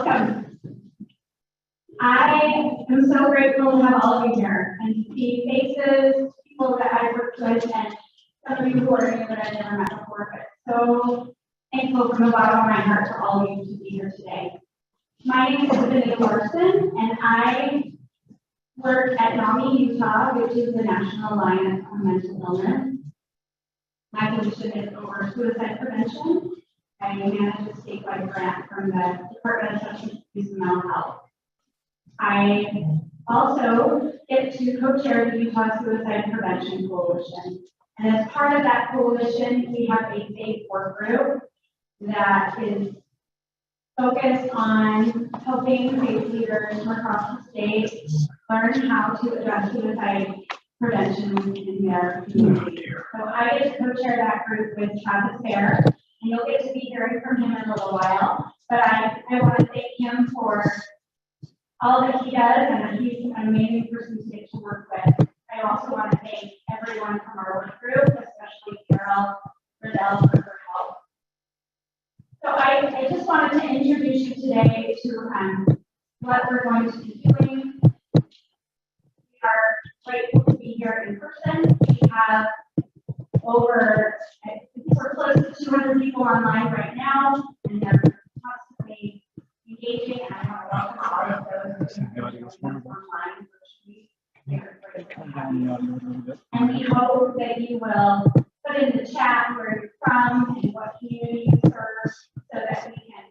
welcome. I am so grateful to have all of you here and to see faces, people that I've worked with, and some of you who are new that I've never met before, but so thankful from the bottom of my heart to all of you to be here today. My name is Benita Larson, and I work at NAMI Utah, which is the National Alliance on Mental Illness. My position is over suicide prevention. I manage a statewide grant from the Department of Substance Abuse and Mental Health. I also get to co-chair the Utah Suicide Prevention Coalition. And as part of that coalition, we have a faith work group that is focused on helping faith leaders from across the state learn how to address suicide prevention in their community. So I get to co-chair that group with Travis Fair, and you'll get to be hearing from him in a little while. But I want to thank him for all that he does, and he's an amazing person to get to work with. I also want to thank everyone from our work group, especially Carol Riddell for her help. So I just wanted to introduce you today to what we're going to be doing. We are grateful to be here in person. We have we're close to 200 people online right now, and they're constantly engaging, and I want to welcome all of those online. And we hope that you will put in the chat where you're from and what community you serve, so that we can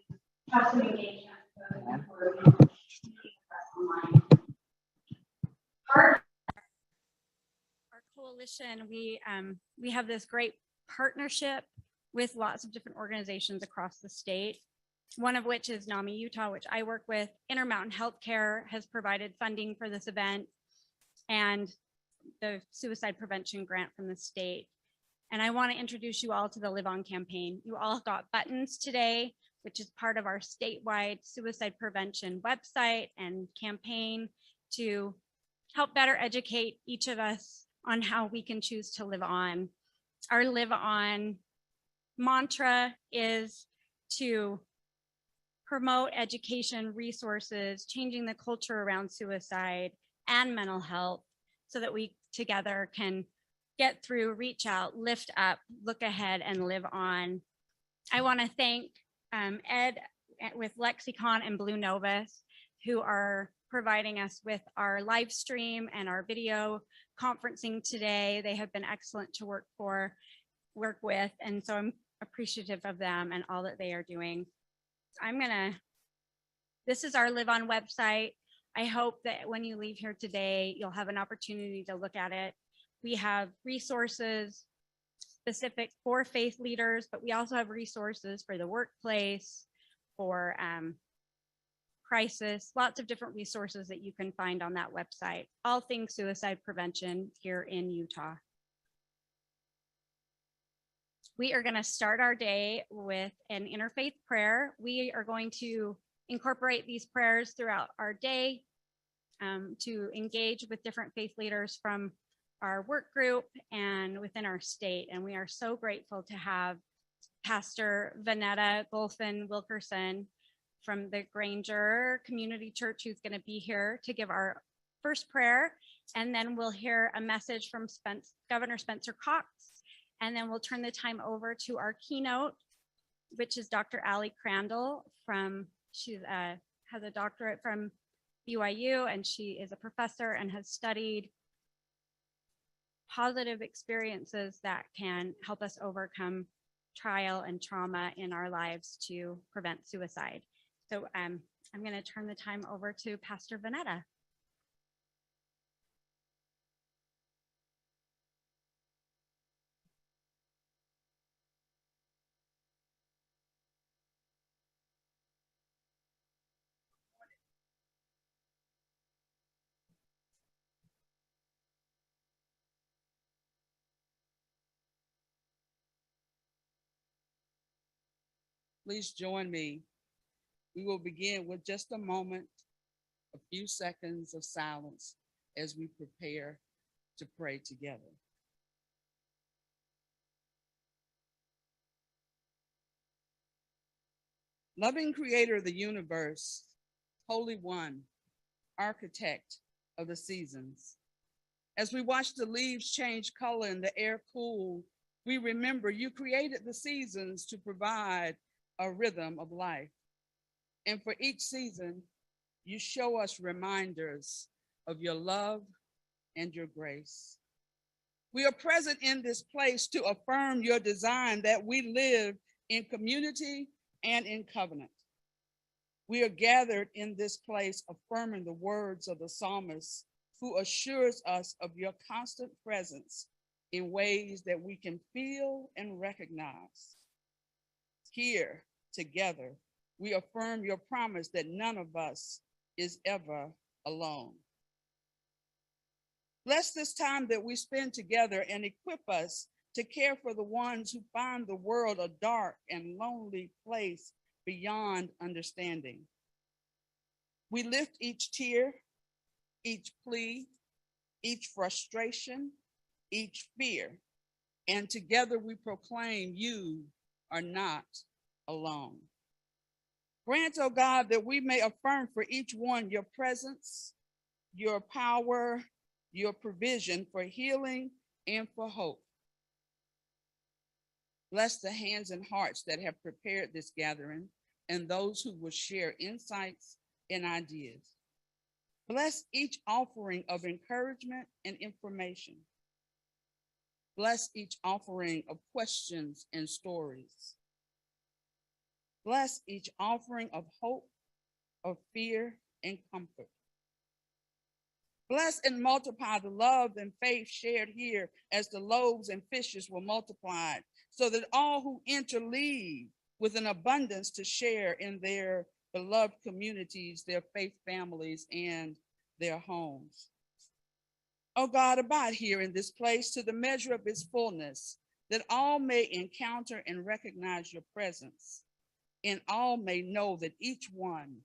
have some engagement with those who are meeting us online. Our coalition, we have this great partnership with lots of different organizations across the state, one of which is NAMI Utah, which I work with. Intermountain Healthcare has provided funding for this event, and the suicide prevention grant from the state. And I want to introduce you all to the Live On campaign. You all got buttons today, which is part of our statewide suicide prevention website and campaign to help better educate each of us on how we can choose to live on. Our Live On mantra is to promote education, resources, changing the culture around suicide and mental health, so that we together can get through, reach out, lift up, look ahead, and live on. I want to thank Ed with Lexicon and Blue Novus, who are providing us with our live stream and our video conferencing today. They have been excellent to work with, and so I'm appreciative of them and all that they are doing. This is our Live On website. I hope that when you leave here today, you'll have an opportunity to look at it. We have resources specific for faith leaders, but we also have resources for the workplace, for crisis, lots of different resources that you can find on that website. All things suicide prevention here in Utah. We are going to start our day with an interfaith prayer. We are going to incorporate these prayers throughout our day to engage with different faith leaders from our work group and within our state. And we are so grateful to have Pastor Vanetta Golfin Wilkerson from the Granger Community Church, who's going to be here to give our first prayer. And then we'll hear a message from Governor Spencer Cox. And then we'll turn the time over to our keynote, which is Dr. Ali Crandall she has a doctorate from BYU, and she is a professor and has studied positive experiences that can help us overcome trial and trauma in our lives to prevent suicide. So I'm going to turn the time over to Pastor Vanetta. Please join me. We will begin with just a moment, a few seconds of silence as we prepare to pray together. Loving creator of the universe, Holy One, architect of the seasons. As we watch the leaves change color and the air cool, we remember you created the seasons to provide a rhythm of life. And for each season, you show us reminders of your love and your grace. We are present in this place to affirm your design that we live in community and in covenant. We are gathered in this place affirming the words of the psalmist who assures us of your constant presence in ways that we can feel and recognize. Here, together, we affirm your promise that none of us is ever alone. Bless this time that we spend together and equip us to care for the ones who find the world a dark and lonely place beyond understanding. We lift each tear, each plea, each frustration, each fear, and together we proclaim you are not alone. Grant, oh God, that we may affirm for each one your presence, your power, your provision for healing and for hope. Bless the hands and hearts that have prepared this gathering and those who will share insights and ideas. Bless each offering of encouragement and information. Bless each offering of questions and stories. Bless each offering of hope, of fear, and comfort. Bless and multiply the love and faith shared here as the loaves and fishes were multiplied, so that all who enter leave with an abundance to share in their beloved communities, their faith families, and their homes. Oh God, abide here in this place to the measure of its fullness, that all may encounter and recognize your presence, and all may know that each one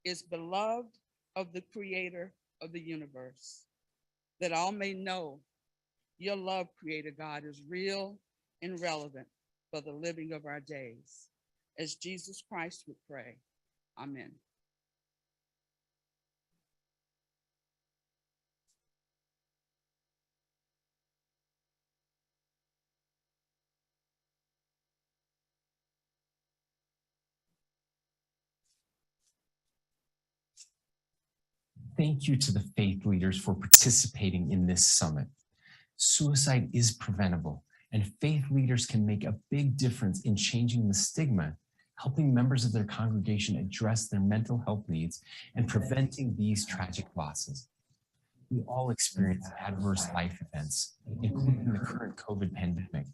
is beloved of the creator of the universe, that all may know your love, creator God, is real and relevant for the living of our days. As Jesus Christ would pray, amen. Thank you to the faith leaders for participating in this summit. Suicide is preventable, and faith leaders can make a big difference in changing the stigma, helping members of their congregation address their mental health needs, and preventing these tragic losses. We all experience adverse life events, including the current COVID pandemic.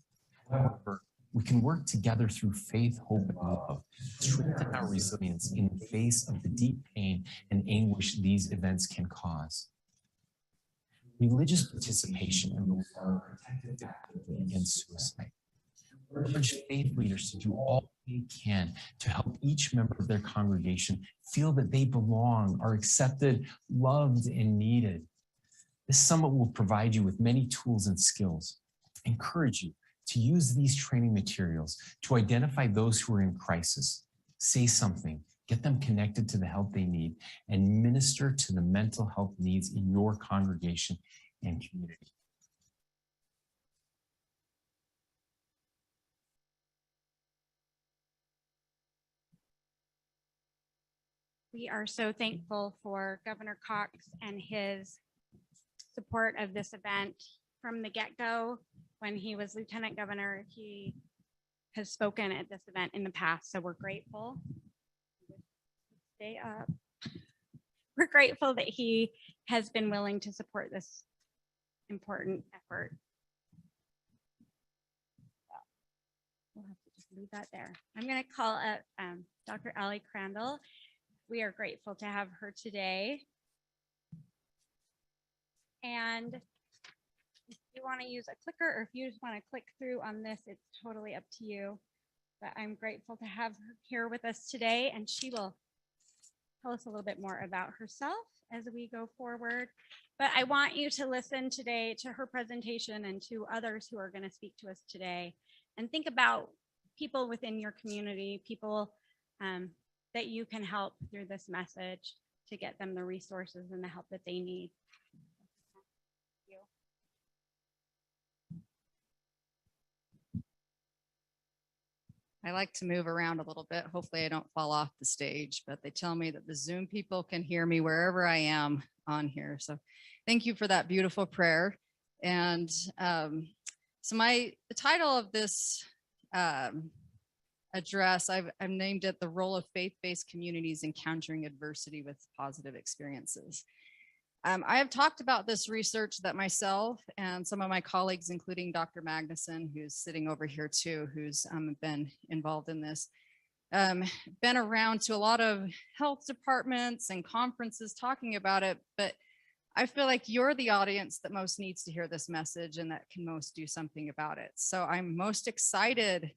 However, we can work together through faith, hope, and love to strengthen our resilience in the face of the deep pain and anguish these events can cause. Religious participation and belief are protective against suicide. We urge faith leaders to do all they can to help each member of their congregation feel that they belong, are accepted, loved, and needed. This summit will provide you with many tools and skills. I encourage you to use these training materials to identify those who are in crisis, say something, get them connected to the help they need, and minister to the mental health needs in your congregation and community. We are so thankful for Governor Cox and his support of this event from the get-go. When he was Lieutenant Governor, he has spoken at this event in the past, so we're grateful. Stay up. We're grateful that he has been willing to support this important effort. We'll have to just leave that there. I'm going to call up Dr. Ali Crandall. We are grateful to have her today. And if you want to use a clicker or if you just want to click through on this, it's totally up to you. But I'm grateful to have her here with us today, and she will tell us a little bit more about herself as we go forward. But I want you to listen today to her presentation and to others who are going to speak to us today, and think about people within your community, people that you can help through this message to get them the resources and the help that they need. I like to move around a little bit. Hopefully I don't fall off the stage, but they tell me that the Zoom people can hear me wherever I am on here. So thank you for that beautiful prayer. And so the title of this address, I've named it The Role of Faith-Based Communities Encountering Adversity with Positive Experiences. I have talked about this research that myself and some of my colleagues, including Dr. Magnuson, who's sitting over here too, who's been involved in this, been around to a lot of health departments and conferences talking about it, but I feel like you're the audience that most needs to hear this message and that can most do something about it. So I'm most excited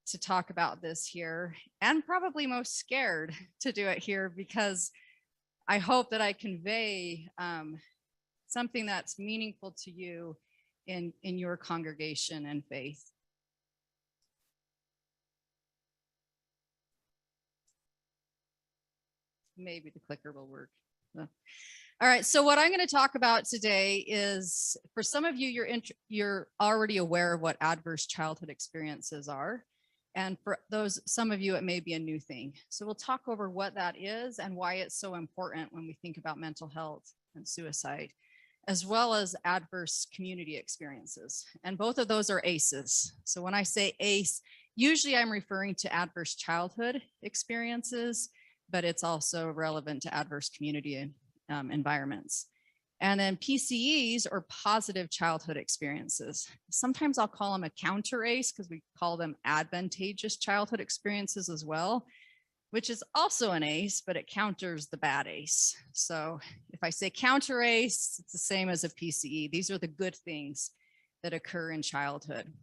to talk about this here and probably most scared to do it here because I hope that I convey something that's meaningful to you in your congregation and faith. Maybe the clicker will work. All right, so what I'm going to talk about today is, for some of you, you're already aware of what adverse childhood experiences are. And for some of you, it may be a new thing. So we'll talk over what that is and why it's so important when we think about mental health and suicide, as well as adverse community experiences. And both of those are ACEs. So when I say ACE, usually I'm referring to adverse childhood experiences, but it's also relevant to adverse community environments. And then PCEs, or positive childhood experiences. Sometimes I'll call them a counter ACE because we call them advantageous childhood experiences as well, which is also an ACE, but it counters the bad ACE. So if I say counter ACE, it's the same as a PCE. These are the good things that occur in childhood.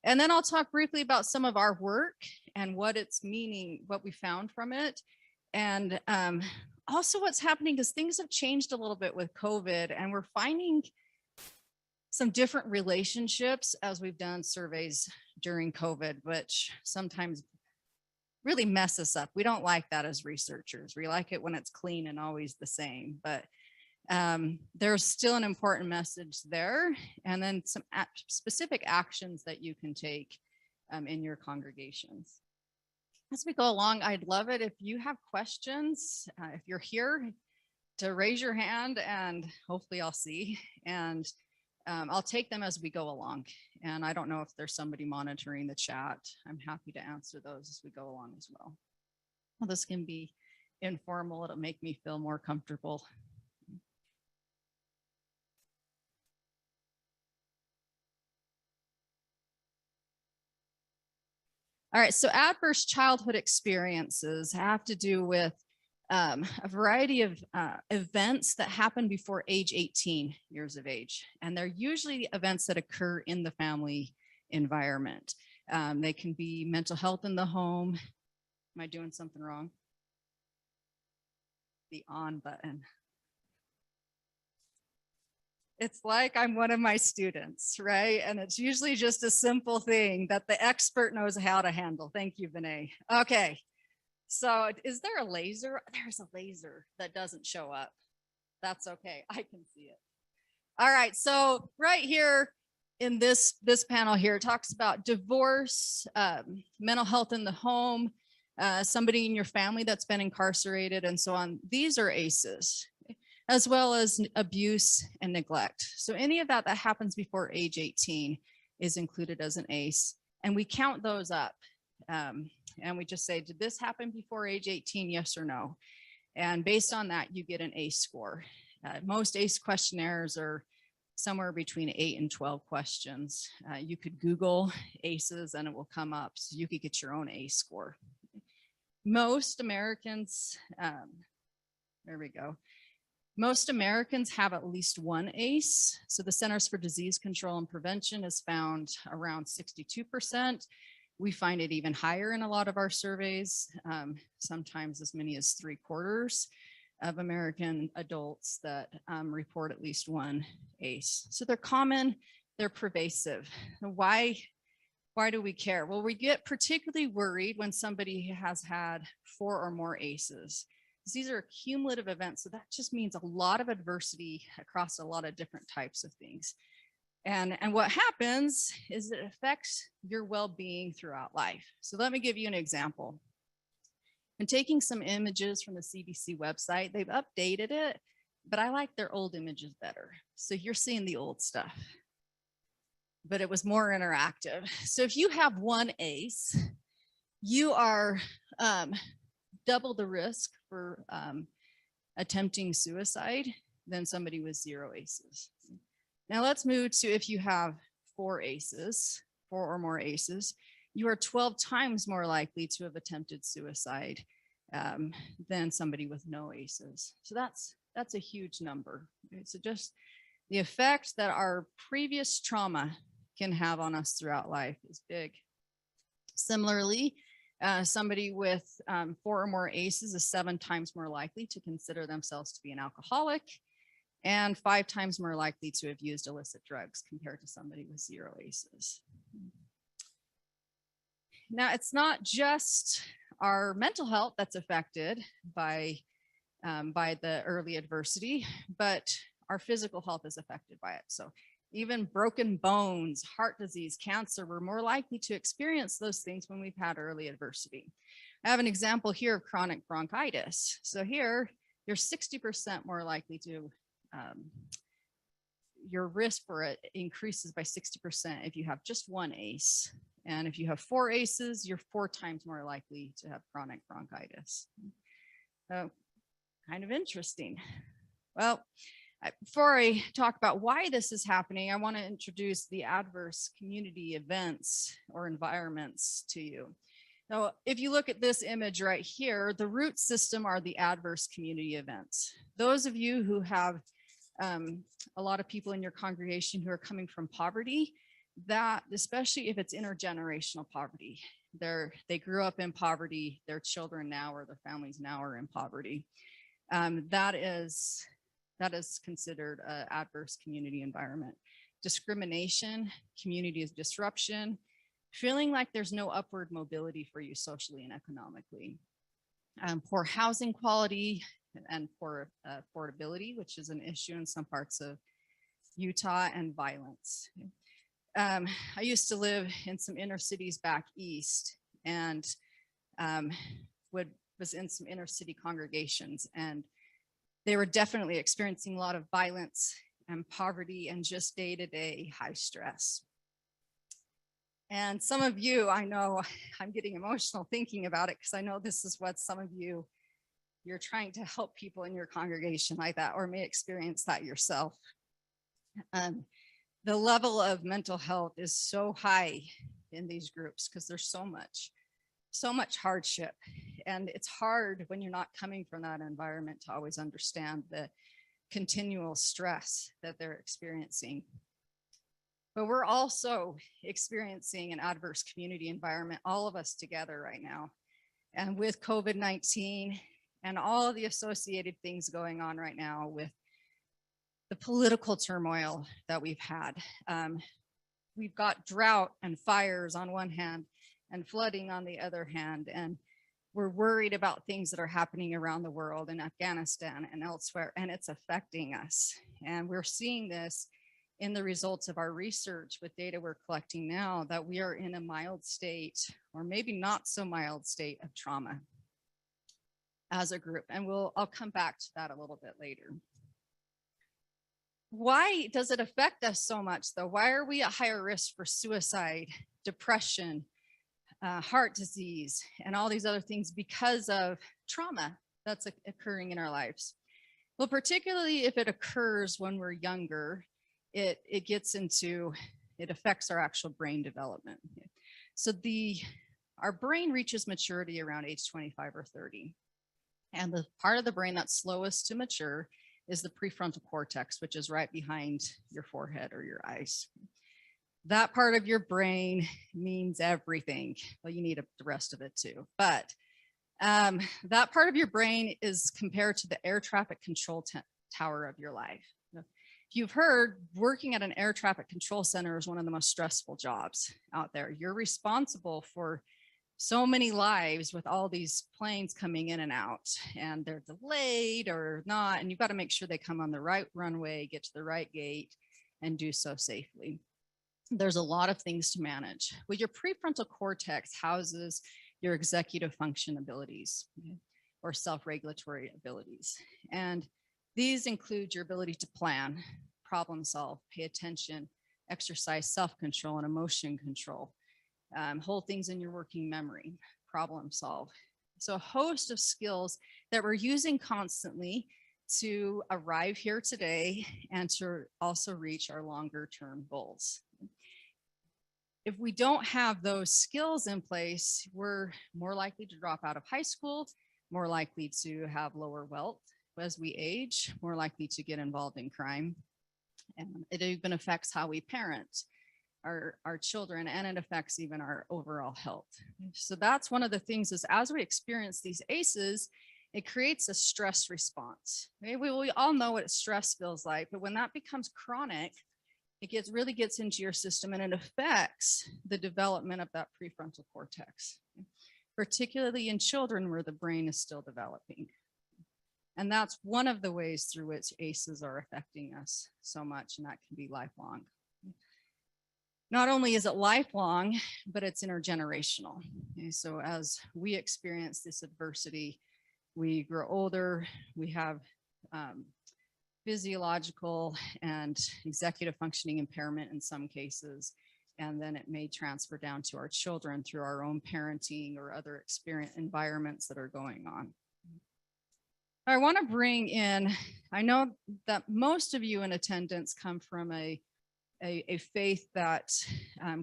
And then I'll talk briefly about some of our work and what it's meaning, what we found from it. And also what's happening, because things have changed a little bit with COVID, and we're finding some different relationships as we've done surveys during COVID, which sometimes really mess us up. We don't like that as researchers. We like it when it's clean and always the same, but there's still an important message there. And then some specific actions that you can take in your congregations. As we go along, I'd love it if you have questions, if you're here, to raise your hand, and hopefully I'll see, and I'll take them as we go along. And I don't know if there's somebody monitoring the chat. I'm happy to answer those as we go along as well. Well, this can be informal. It'll make me feel more comfortable. All right, so adverse childhood experiences have to do with a variety of events that happen before age 18 years of age. And they're usually events that occur in the family environment. They can be mental health in the home. Am I doing something wrong? The on button. It's like I'm one of my students, right? And it's usually just a simple thing that the expert knows how to handle. Thank you, Vinay. Okay, so is there a laser? There's a laser that doesn't show up. That's okay, I can see it. All right, so right here in this panel here, it talks about divorce, mental health in the home, somebody in your family that's been incarcerated, and so on. These are ACEs, as well as abuse and neglect. So any of that happens before age 18 is included as an ACE. And we count those up. And we just say, did this happen before age 18, yes or no? And based on that, you get an ACE score. Most ACE questionnaires are somewhere between 8 and 12 questions. You could Google ACEs and it will come up. So you could get your own ACE score. Most Americans, there we go. Most Americans have at least one ACE. So the Centers for Disease Control and Prevention has found around 62%. We find it even higher in a lot of our surveys, sometimes as many as 3/4 of American adults that report at least one ACE. So they're common, they're pervasive. Why Why do we care? Well, we get particularly worried when somebody has had 4 or more ACEs. These are cumulative events, so that just means a lot of adversity across a lot of different types of things. And what happens is it affects your well-being throughout life. So let me give you an example. I'm taking some images from the CDC website. They've updated it, but I like their old images better. So you're seeing the old stuff, but it was more interactive. So if you have 1 ACE, you are double the risk for attempting suicide than somebody with 0 ACEs. Now let's move to if you have 4 ACEs, 4 or more ACEs, you are 12 times more likely to have attempted suicide than somebody with no ACEs. So that's a huge number. Okay? So just the effect that our previous trauma can have on us throughout life is big. Similarly, somebody with 4 or more ACEs is 7 times more likely to consider themselves to be an alcoholic and 5 times more likely to have used illicit drugs compared to somebody with 0 ACEs. Now, it's not just our mental health that's affected by the early adversity, but our physical health is affected by it. So even broken bones, heart disease, cancer, we're more likely to experience those things when we've had early adversity. I have an example here of chronic bronchitis. So here, you're 60% more likely to, your risk for it increases by 60% if you have just 1 ACE. And if you have 4 ACEs, you're 4 times more likely to have chronic bronchitis. So kind of interesting. Well, before I talk about why this is happening, I want to introduce the adverse community events or environments to you. Now, if you look at this image right here, the root system are the adverse community events. Those of you who have a lot of people in your congregation who are coming from poverty, that especially if it's intergenerational poverty, they grew up in poverty, their children now or their families now are in poverty. That is considered an adverse community environment. Discrimination, community disruption, feeling like there's no upward mobility for you socially and economically. Poor housing quality and poor affordability, which is an issue in some parts of Utah, and violence. I used to live in some inner cities back east and was in some inner city congregations, and they were definitely experiencing a lot of violence and poverty and just day-to-day high stress. And some of you, I know I'm getting emotional thinking about it because I know this is what some of you, you're trying to help people in your congregation like that or may experience that yourself. The level of mental health is so high in these groups because there's so much hardship. And it's hard when you're not coming from that environment to always understand the continual stress that they're experiencing. But we're also experiencing an adverse community environment, all of us together right now. And with COVID-19 and all of the associated things going on right now with the political turmoil that we've had. We've got drought and fires on one hand and flooding on the other hand. And we're worried about things that are happening around the world in Afghanistan and elsewhere, and it's affecting us. And we're seeing this in the results of our research with data we're collecting now, that we are in a mild state, or maybe not so mild state of trauma as a group. And I'll come back to that a little bit later. Why does it affect us so much though? Why are we at higher risk for suicide, depression, heart disease, and all these other things because of trauma that's occurring in our lives? Well, particularly if it occurs when we're younger, it affects our actual brain development. So our brain reaches maturity around age 25 or 30. And the part of the brain that's slowest to mature is the prefrontal cortex, which is right behind your forehead or your eyes. That part of your brain means everything. Well, you need the rest of it too. But that part of your brain is compared to the air traffic control tower of your life. If you've heard, working at an air traffic control center is one of the most stressful jobs out there. You're responsible for so many lives with all these planes coming in and out, and they're delayed or not, and you've got to make sure they come on the right runway, get to the right gate, and do so safely. There's a lot of things to manage. Well, your prefrontal cortex houses your executive function abilities, or self-regulatory abilities. And these include your ability to plan, problem solve, pay attention, exercise self-control and emotion control, hold things in your working memory, problem solve. So a host of skills that we're using constantly to arrive here today and to also reach our longer term goals. If we don't have those skills in place, we're more likely to drop out of high school, more likely to have lower wealth as we age, more likely to get involved in crime. And it even affects how we parent our children, and it affects even our overall health. So that's one of the things is as we experience these ACEs, it creates a stress response. Okay? We all know what stress feels like, but when that becomes chronic, it really gets into your system and it affects the development of that prefrontal cortex, particularly in children where the brain is still developing. And that's one of the ways through which ACEs are affecting us so much, and that can be lifelong. Not only is it lifelong, but it's intergenerational. Okay, so as we experience this adversity, we grow older, we have physiological and executive functioning impairment in some cases, and then it may transfer down to our children through our own parenting or other environments that are going on. I want to bring in, I know that most of you in attendance come from a faith that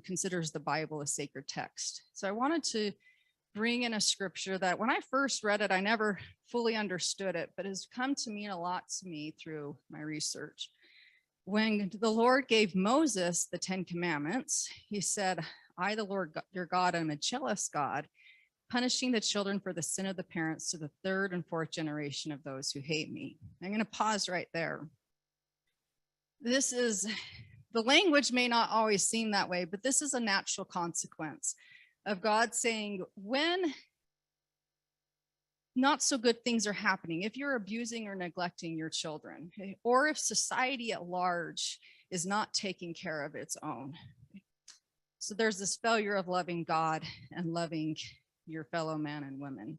considers the Bible a sacred text. So I wanted to bring in a scripture that when I first read it, I never fully understood it, but has come to mean a lot to me through my research. When the Lord gave Moses the 10 Commandments, he said, I, the Lord your God, am a jealous God, punishing the children for the sin of the parents to the 3rd and 4th generation of those who hate me. I'm going to pause right there. The language may not always seem that way, but this is a natural consequence of God saying when not so good things are happening, if you're abusing or neglecting your children, okay, or if society at large is not taking care of its own. So there's this failure of loving God and loving your fellow man and women.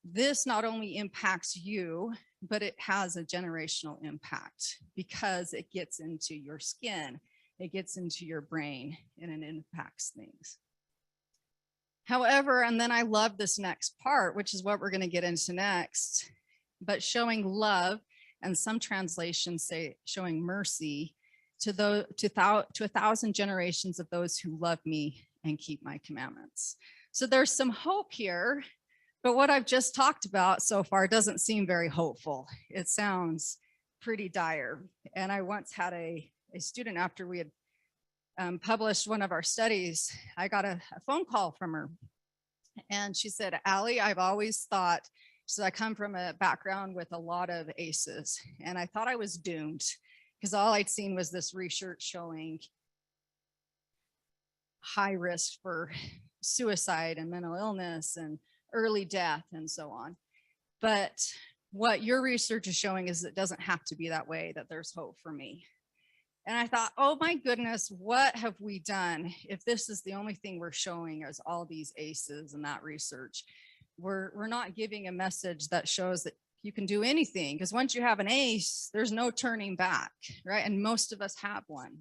This not only impacts you, but it has a generational impact because it gets into your skin, it gets into your brain, and it impacts things. However, and then I love this next part, which is what we're going to get into next, but showing love, and some translations say showing mercy to 1,000 generations of those who love me and keep my commandments. So there's some hope here. But what I've just talked about so far doesn't seem very hopeful. It sounds pretty dire. And I once had a student after we had published one of our studies, I got a phone call from her. And she said, Ali, I've always thought, so I come from a background with a lot of ACEs, and I thought I was doomed because all I'd seen was this research showing high risk for suicide and mental illness and early death and so on. But what your research is showing is it doesn't have to be that way, that there's hope for me. And I thought, oh my goodness, what have we done if this is the only thing we're showing is all these ACEs and that research? We're not giving a message that shows that you can do anything, because once you have an ACE, there's no turning back, right? And most of us have one.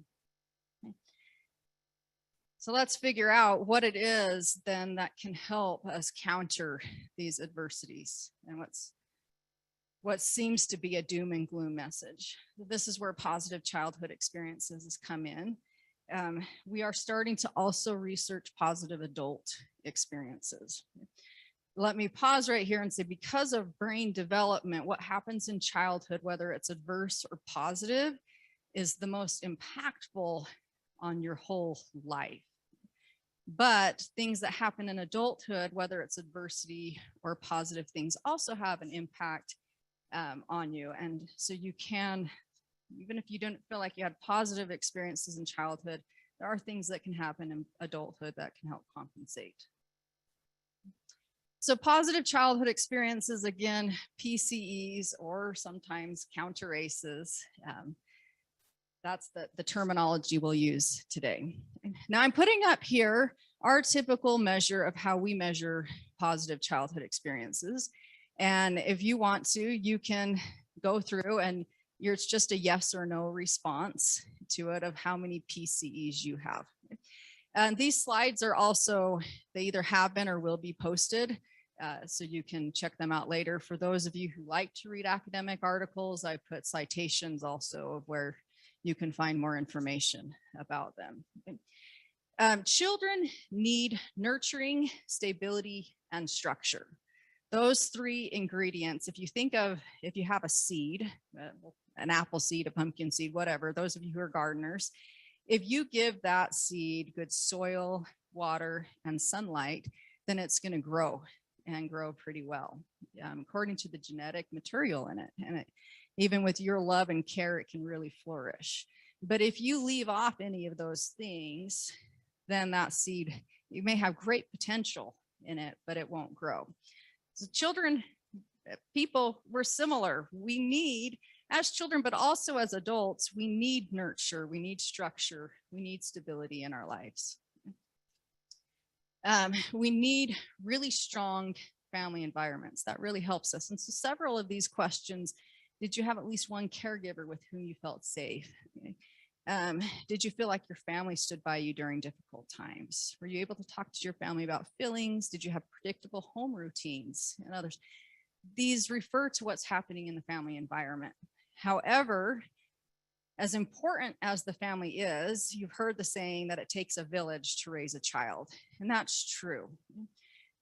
So let's figure out what it is then that can help us counter these adversities and what seems to be a doom and gloom message. This is where positive childhood experiences come in. We are starting to also research positive adult experiences. Let me pause right here and say, because of brain development, what happens in childhood, whether it's adverse or positive, is the most impactful on your whole life. But things that happen in adulthood, whether it's adversity or positive things, also have an impact on you. And so you can Even if you don't feel like you had positive experiences in childhood, there are things that can happen in adulthood that can help compensate. So positive childhood experiences, again, PCEs or sometimes counter ACEs. That's the terminology we'll use today. Now I'm putting up here our typical measure of how we measure positive childhood experiences. And if you want to, you can go through and it's just a yes or no response to it of how many PCEs you have. And these slides are also, they either have been or will be posted. So you can check them out later. For those of you who like to read academic articles, I put citations also of where you can find more information about them. Children need nurturing, stability, and structure. Those three ingredients, if you have a seed, an apple seed, a pumpkin seed, whatever, those of you who are gardeners, if you give that seed good soil, water, and sunlight, then it's going to grow and grow pretty well, according to the genetic material in it. And even with your love and care, it can really flourish. But if you leave off any of those things, then that seed, you may have great potential in it, but it won't grow. So children, people, we're similar. We need, as children, but also as adults, we need nurture, we need structure, we need stability in our lives. We need really strong family environments. That really helps us. And so several of these questions, did you have at least one caregiver with whom you felt safe? Did you feel like your family stood by you during difficult times? Were you able to talk to your family about feelings? Did you have predictable home routines and others? These refer to what's happening in the family environment. However, as important as the family is, you've heard the saying that it takes a village to raise a child, and that's true.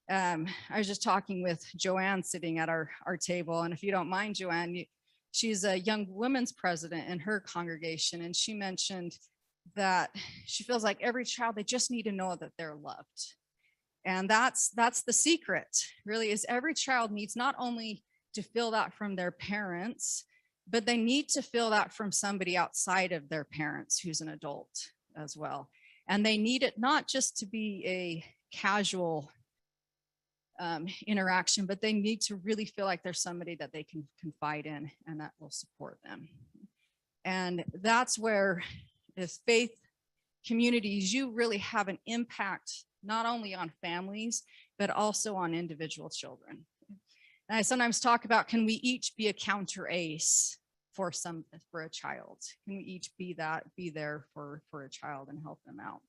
I was just talking with Joanne sitting at our table, and if you don't mind, Joanne, she's a young women's president in her congregation, and she mentioned that she feels like every child, they just need to know that they're loved. And that's the secret, really, is every child needs not only to feel that from their parents, but they need to feel that from somebody outside of their parents who's an adult as well. And they need it not just to be a casual interaction, but they need to really feel like there's somebody that they can confide in and that will support them. And that's where, as faith communities, you really have an impact not only on families, but also on individual children. And I sometimes talk about, can we each be a counter ACE for a child? Can we each be there for a child and help them out?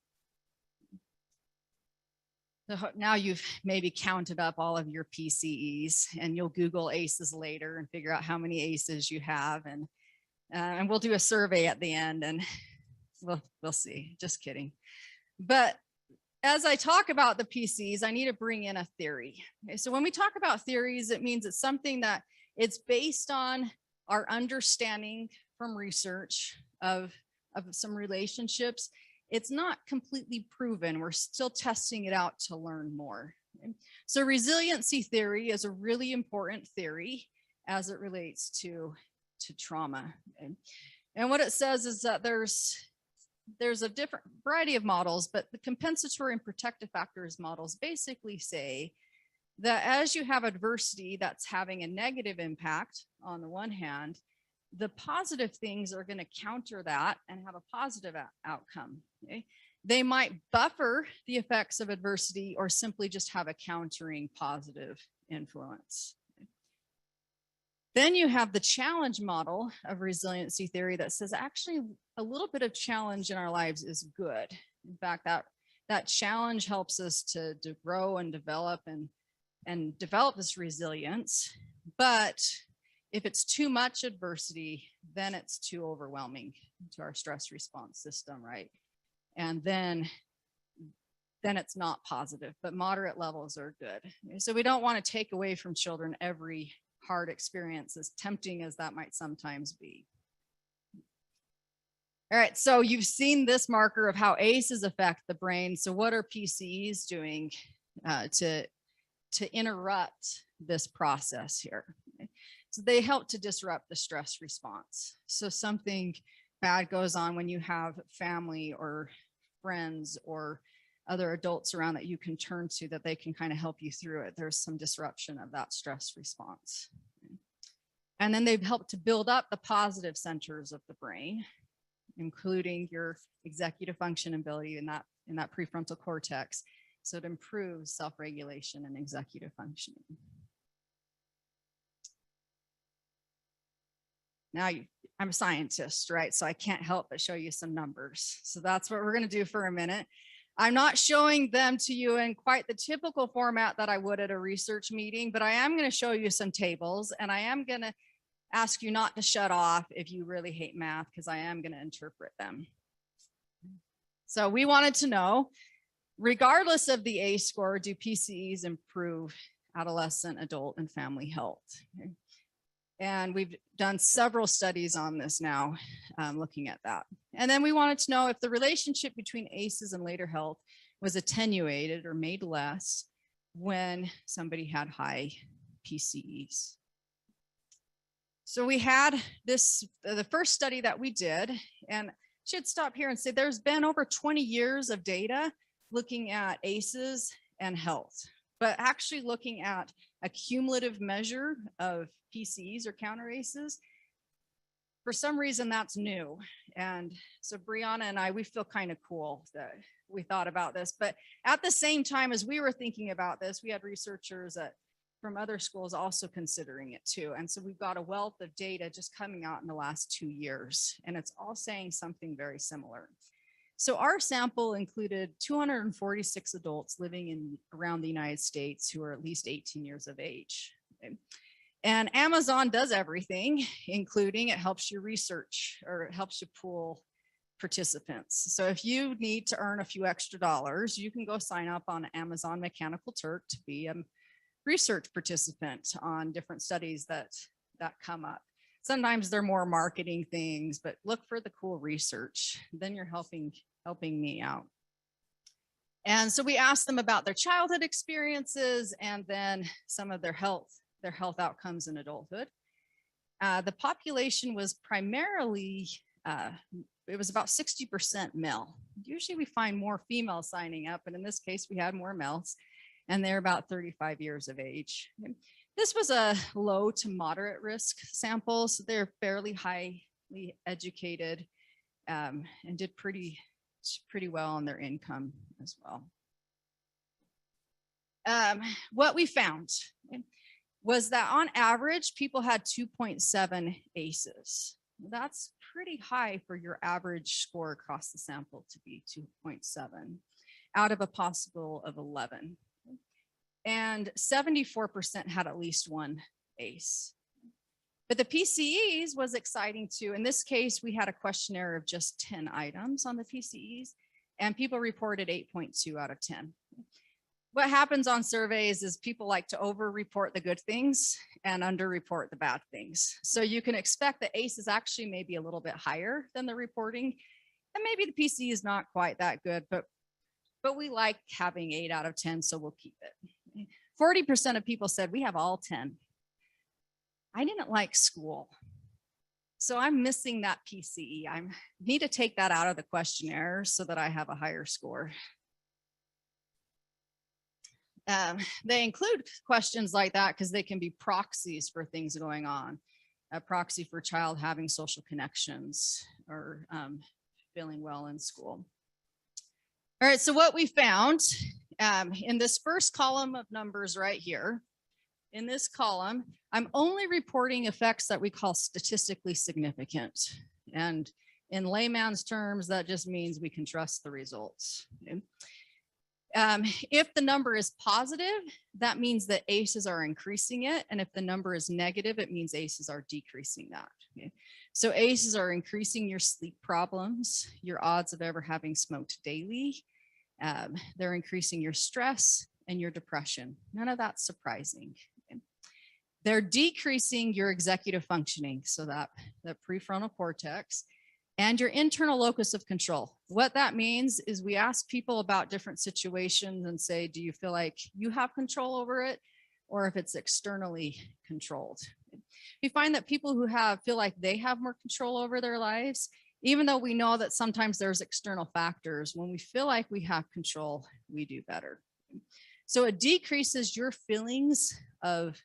So now you've maybe counted up all of your PCEs, and you'll Google ACEs later and figure out how many ACEs you have. And we'll do a survey at the end, and we'll see. Just kidding. But as I talk about the PCs, I need to bring in a theory. Okay, so when we talk about theories, it means it's something that it's based on our understanding from research of some relationships. It's not completely proven. We're still testing it out to learn more. Okay? So resiliency theory is a really important theory as it relates to trauma. Okay? And what it says is that there's a different variety of models, but the compensatory and protective factors models basically say that as you have adversity that's having a negative impact on the one hand, the positive things are going to counter that and have a positive outcome. Okay? They might buffer the effects of adversity or simply just have a countering positive influence. Okay? Then you have the challenge model of resiliency theory that says actually a little bit of challenge in our lives is good. In fact, that challenge helps us to grow and develop and develop this resilience. But if it's too much adversity, then it's too overwhelming to our stress response system, right? And then it's not positive, but moderate levels are good. So we don't want to take away from children every hard experience, as tempting as that might sometimes be. All right, so you've seen this marker of how ACEs affect the brain. So what are PCEs doing to interrupt this process here? Okay. So they help to disrupt the stress response. So something bad goes on when you have family or friends or other adults around that you can turn to, that they can kind of help you through it. There's some disruption of that stress response. And then they've helped to build up the positive centers of the brain, including your executive function ability in that prefrontal cortex. So it improves self-regulation and executive functioning. Now, I'm a scientist, right? So I can't help but show you some numbers. So that's what we're going to do for a minute. I'm not showing them to you in quite the typical format that I would at a research meeting, but I am going to show you some tables, and I am going to ask you not to shut off if you really hate math, because I am going to interpret them. So we wanted to know, regardless of the ACE score, do PCEs improve adolescent, adult, and family health? Okay. And we've done several studies on this now, looking at that. And then we wanted to know if the relationship between ACEs and later health was attenuated or made less when somebody had high PCEs. So we had the first study that we did, and I should stop here and say there's been over 20 years of data looking at ACEs and health, but actually looking at a cumulative measure of PCEs or counter ACEs, for some reason that's new. And so Brianna and I, we feel kind of cool that we thought about this, but at the same time as we were thinking about this, we had researchers from other schools also considering it too. And so we've got a wealth of data just coming out in the last 2 years, and it's all saying something very similar. So our sample included 246 adults living around the United States who are at least 18 years of age. Okay. And Amazon does everything, including it helps you research, or it helps you pool participants. So if you need to earn a few extra dollars, you can go sign up on Amazon Mechanical Turk to be a research participant on different studies that come up. Sometimes they're more marketing things, but look for the cool research. Then you're helping me out. And so we asked them about their childhood experiences and then some of their health outcomes in adulthood. The population was primarily, it was about 60% male. Usually we find more females signing up, and in this case we had more males, and they're about 35 years of age. This was a low to moderate risk sample, so they're fairly highly educated and did pretty well on their income as well. What we found was that on average, people had 2.7 ACEs. That's pretty high for your average score across the sample to be 2.7 out of a possible of 11. And 74% had at least one ACE. But the PCEs was exciting too. In this case, we had a questionnaire of just 10 items on the PCEs, and people reported 8.2 out of 10. What happens on surveys is people like to over-report the good things and under-report the bad things. So you can expect the ACE is actually maybe a little bit higher than the reporting, and maybe the PCE is not quite that good, but we like having 8 out of 10, so we'll keep it. 40% of people said we have all 10. I didn't like school, so I'm missing that PCE. I need to take that out of the questionnaire so that I have a higher score. They include questions like that because they can be proxies for things going on. A proxy for child having social connections or feeling well in school. All right, so what we found in this first column of numbers right here, in this column, I'm only reporting effects that we call statistically significant. And in layman's terms, that just means we can trust the results. Okay? If the number is positive, that means that ACEs are increasing it. And if the number is negative, it means ACEs are decreasing that. Okay? So ACEs are increasing your sleep problems, your odds of ever having smoked daily. They're increasing your stress and your depression. None of that's surprising. Okay? They're decreasing your executive functioning, so that the prefrontal cortex, and your internal locus of control. What that means is we ask people about different situations and say, do you feel like you have control over it, or if it's externally controlled? We find that people who feel like they have more control over their lives, even though we know that sometimes there's external factors, when we feel like we have control, we do better. So it decreases your feelings of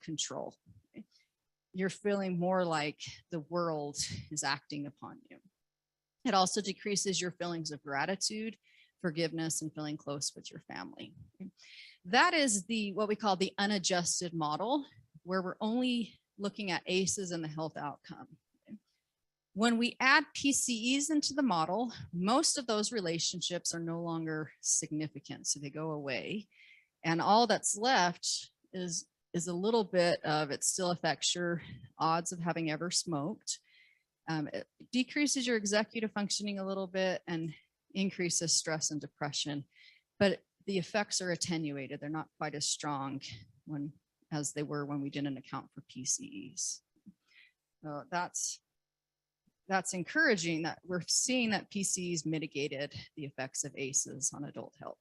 control. You're feeling more like the world is acting upon you. It also decreases your feelings of gratitude, forgiveness, and feeling close with your family. That is what we call the unadjusted model, where we're only looking at ACEs and the health outcome. When we add PCEs into the model, most of those relationships are no longer significant, so they go away. And all that's left is a little bit of, it still affects your odds of having ever smoked. It decreases your executive functioning a little bit and increases stress and depression, but the effects are attenuated. They're not quite as strong as they were when we didn't account for PCEs. So that's encouraging that we're seeing that PCEs mitigated the effects of ACEs on adult health.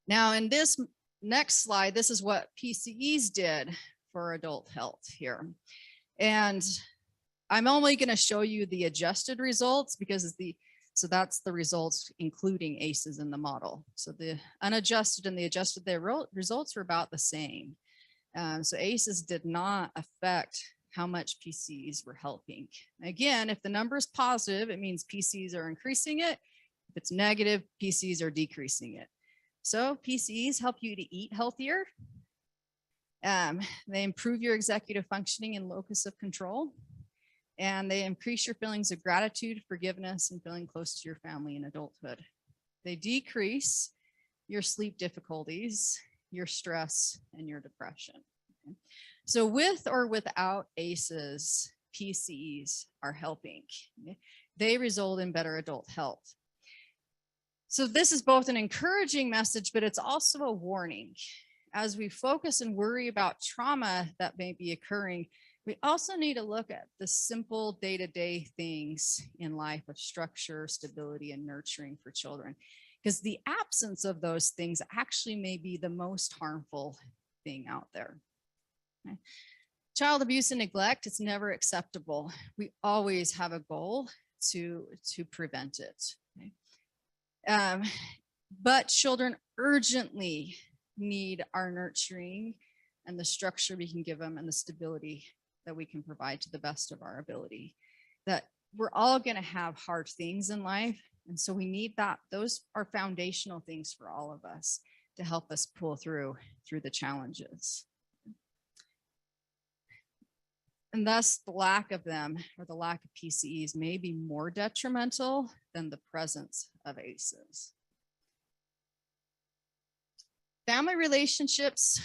Now, in this next slide, this is what PCEs did for adult health here. And I'm only going to show you the adjusted results because so that's the results including ACEs in the model. So the unadjusted and the adjusted, their results were about the same. So ACEs did not affect how much PCEs were helping. Again, if the number is positive, it means PCEs are increasing it. If it's negative, PCEs are decreasing it. So PCEs help you to eat healthier. They improve your executive functioning and locus of control. And they increase your feelings of gratitude, forgiveness, and feeling close to your family in adulthood. They decrease your sleep difficulties, your stress, and your depression. Okay? So with or without ACEs, PCEs are helping. Okay? They result in better adult health. So this is both an encouraging message, but it's also a warning. As we focus and worry about trauma that may be occurring, we also need to look at the simple day-to-day things in life of structure, stability, and nurturing for children, because the absence of those things actually may be the most harmful thing out there. Okay. Child abuse and neglect, it's never acceptable. We always have a goal to prevent it. Okay. But children urgently need our nurturing and the structure we can give them and the stability that we can provide to the best of our ability. That we're all going to have hard things in life. And so we need that. Those are foundational things for all of us to help us pull through the challenges. And thus the lack of them or the lack of PCEs may be more detrimental than the presence of ACEs. Family relationships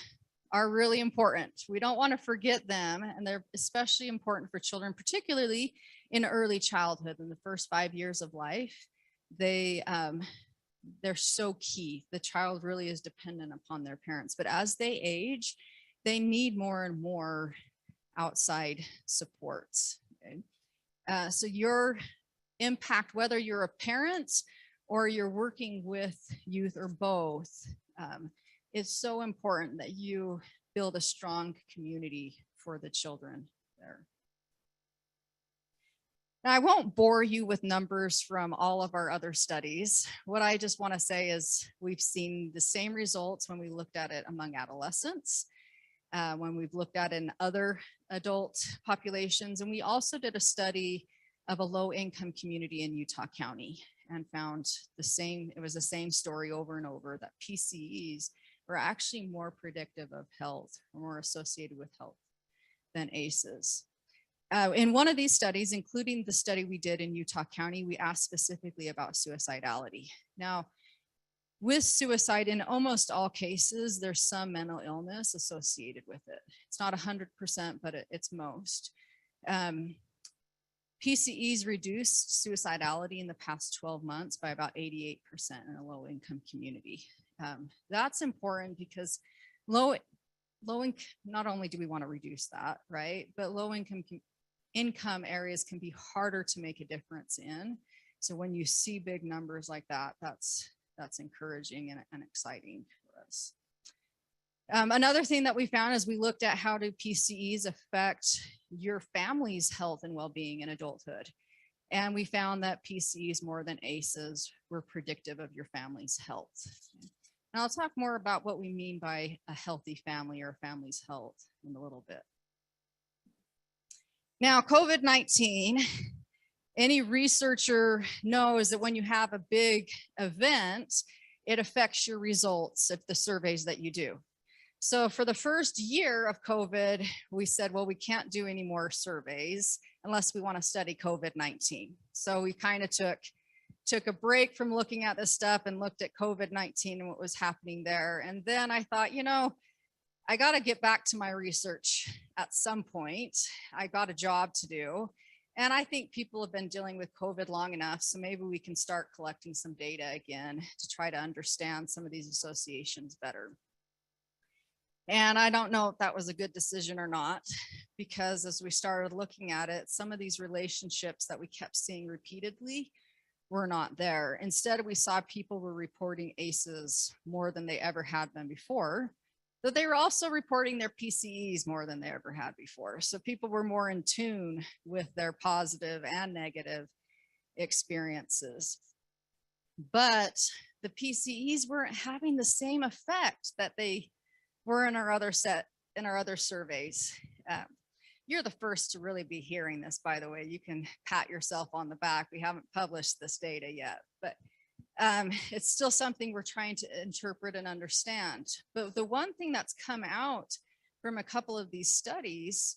are really important. We don't want to forget them, and they're especially important for children, particularly in early childhood, in the first 5 years of life. They're so key. The child really is dependent upon their parents, but as they age, they need more and more outside supports. Okay? So your impact, whether you're a parent or you're working with youth or both, it's so important that you build a strong community for the children there. Now, I won't bore you with numbers from all of our other studies. What I just want to say is we've seen the same results when we looked at it among adolescents, when we've looked at in other adult populations. And we also did a study of a low-income community in Utah County and found the same, it was the same story over and over, that PCEs are actually more predictive of health, or more associated with health than ACEs. In one of these studies, including the study we did in Utah County, we asked specifically about suicidality. Now, with suicide, in almost all cases, there's some mental illness associated with it. It's not 100%, but it's most. PCEs reduced suicidality in the past 12 months by about 88% in a low-income community. That's important because low income, not only do we want to reduce that, right? But low income areas can be harder to make a difference in. So when you see big numbers like that, that's encouraging and exciting for us. Another thing that we found is we looked at how do PCEs affect your family's health and well-being in adulthood. And we found that PCEs more than ACEs were predictive of your family's health. And I'll talk more about what we mean by a healthy family or a family's health in a little bit. Now, COVID-19, any researcher knows that when you have a big event, it affects your results of the surveys that you do. So for the first year of COVID, we said, well, we can't do any more surveys unless we want to study COVID-19. So we kind of took a break from looking at this stuff and looked at COVID-19 and what was happening there. And then I thought, you know, I got to get back to my research at some point. I got a job to do. And I think people have been dealing with COVID long enough, so maybe we can start collecting some data again to try to understand some of these associations better. And I don't know if that was a good decision or not, because as we started looking at it, some of these relationships that we kept seeing repeatedly were not there. Instead, we saw people were reporting ACEs more than they ever had been before, but they were also reporting their PCEs more than they ever had before. So people were more in tune with their positive and negative experiences. But the PCEs weren't having the same effect that they were in our other surveys. You're the first to really be hearing this, by the way. You can pat yourself on the back. We haven't published this data yet, but it's still something we're trying to interpret and understand. But the one thing that's come out from a couple of these studies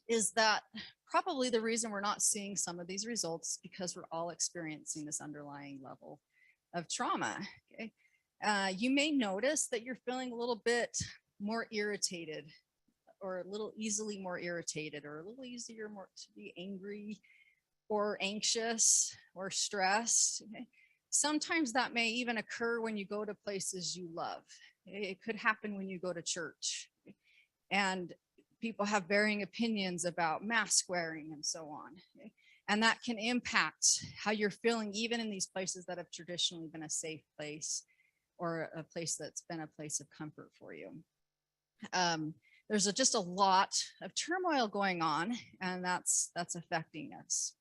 is that probably the reason we're not seeing some of these results is because we're all experiencing this underlying level of trauma. Okay? You may notice that you're feeling a little bit more irritated, or a little easily more irritated, or a little easier more to be angry or anxious or stressed. Okay? Sometimes that may even occur when you go to places you love. It could happen when you go to church. And people have varying opinions about mask wearing and so on. Okay? And that can impact how you're feeling even in these places that have traditionally been a safe place, or a place that's been a place of comfort for you. There's just a lot of turmoil going on, and that's affecting us.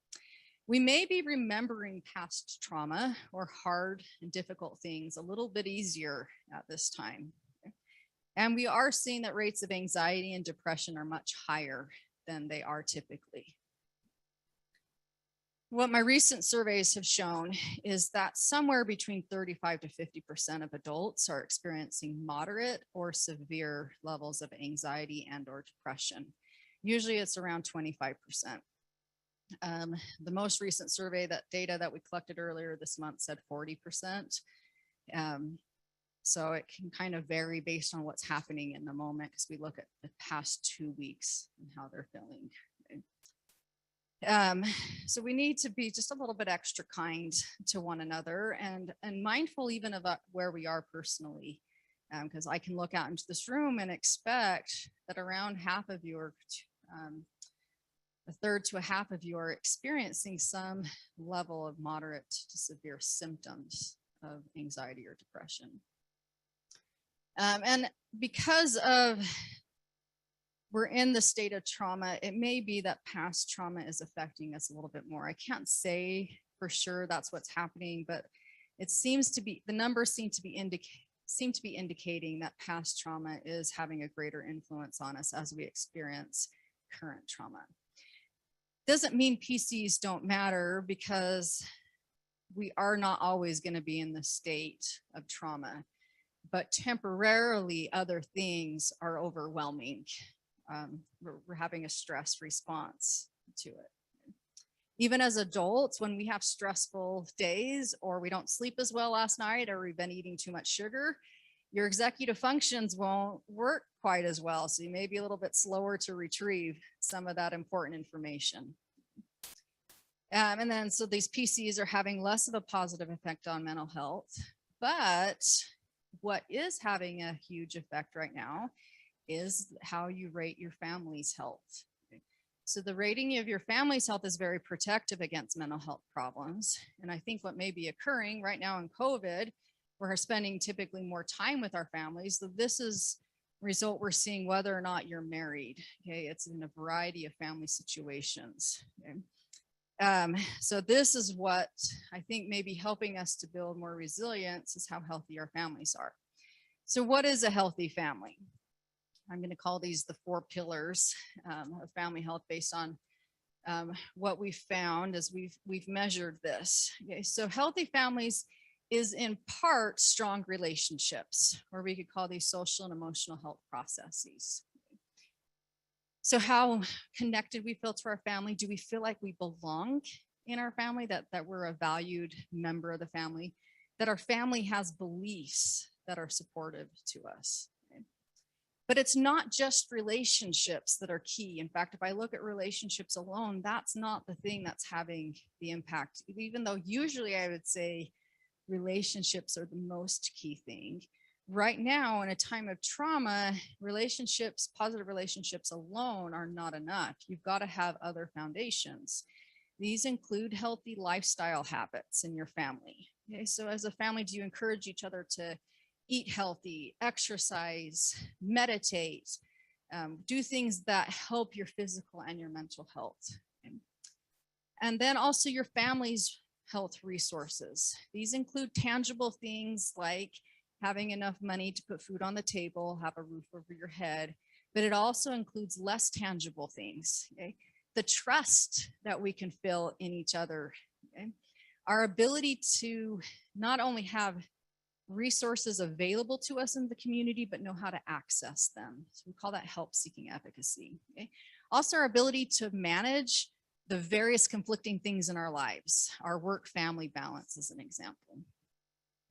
We may be remembering past trauma or hard and difficult things a little bit easier at this time. And we are seeing that rates of anxiety and depression are much higher than they are typically. What my recent surveys have shown is that somewhere between 35 to 50% of adults are experiencing moderate or severe levels of anxiety and or depression. Usually it's around 25%. The most recent survey, that data that we collected earlier this month, said 40%. So it can kind of vary based on what's happening in the moment, because we look at the past 2 weeks and how they're feeling. So we need to be just a little bit extra kind to one another, and mindful even of where we are personally, because I can look out into this room and expect that around half of you, or a third to a half of you, are experiencing some level of moderate to severe symptoms of anxiety or depression. And because we're in the state of trauma, it may be that past trauma is affecting us a little bit more. I can't say for sure that's what's happening, but it seems to be, the numbers seem to be indicating that past trauma is having a greater influence on us as we experience current trauma. Doesn't mean PCs don't matter, because we are not always going to be in the state of trauma, but temporarily other things are overwhelming. We're having a stress response to it. Even as adults, when we have stressful days, or we don't sleep as well last night, or we've been eating too much sugar, your executive functions won't work quite as well. So you may be a little bit slower to retrieve some of that important information. And then, so these PCs are having less of a positive effect on mental health, but what is having a huge effect right now is how you rate your family's health. So the rating of your family's health is very protective against mental health problems. And I think what may be occurring right now in COVID we're spending typically more time with our families. So this is result we're seeing whether or not you're married. Okay, it's in a variety of family situations. Okay? So this is what I think may be helping us to build more resilience, is how healthy our families are. So what is a healthy family? I'm going to call these the 4 pillars of family health based on what we've found as we've measured this. Okay, so healthy families is in part strong relationships, or we could call these social and emotional health processes. So how connected we feel to our family? Do we feel like we belong in our family, that we're a valued member of the family, that our family has beliefs that are supportive to us? Okay? But it's not just relationships that are key. In fact, if I look at relationships alone, that's not the thing that's having the impact, even though usually I would say relationships are the most key thing. Right now, in a time of trauma, relationships, positive relationships alone are not enough. You've got to have other foundations. These include healthy lifestyle habits in your family. Okay, so as a family, do you encourage each other to eat healthy, exercise, meditate, do things that help your physical and your mental health? Okay. And then also your family's health resources. These include tangible things like having enough money to put food on the table, have a roof over your head, but it also includes less tangible things. Okay? The trust that we can feel in each other, okay? Our ability to not only have resources available to us in the community, but know how to access them. So we call that help-seeking efficacy. Okay? Also, our ability to manage the various conflicting things in our lives, our work-family balance is an example.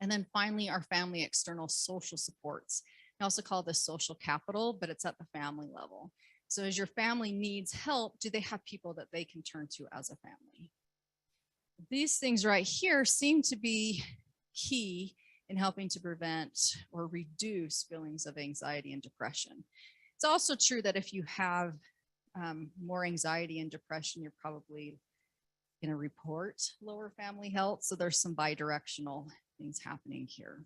And then finally, our family external social supports. I also call this social capital, but it's at the family level. So as your family needs help, do they have people that they can turn to as a family? These things right here seem to be key in helping to prevent or reduce feelings of anxiety and depression. It's also true that if you have more anxiety and depression, you're probably going to report lower family health. So there's some bidirectional things happening here.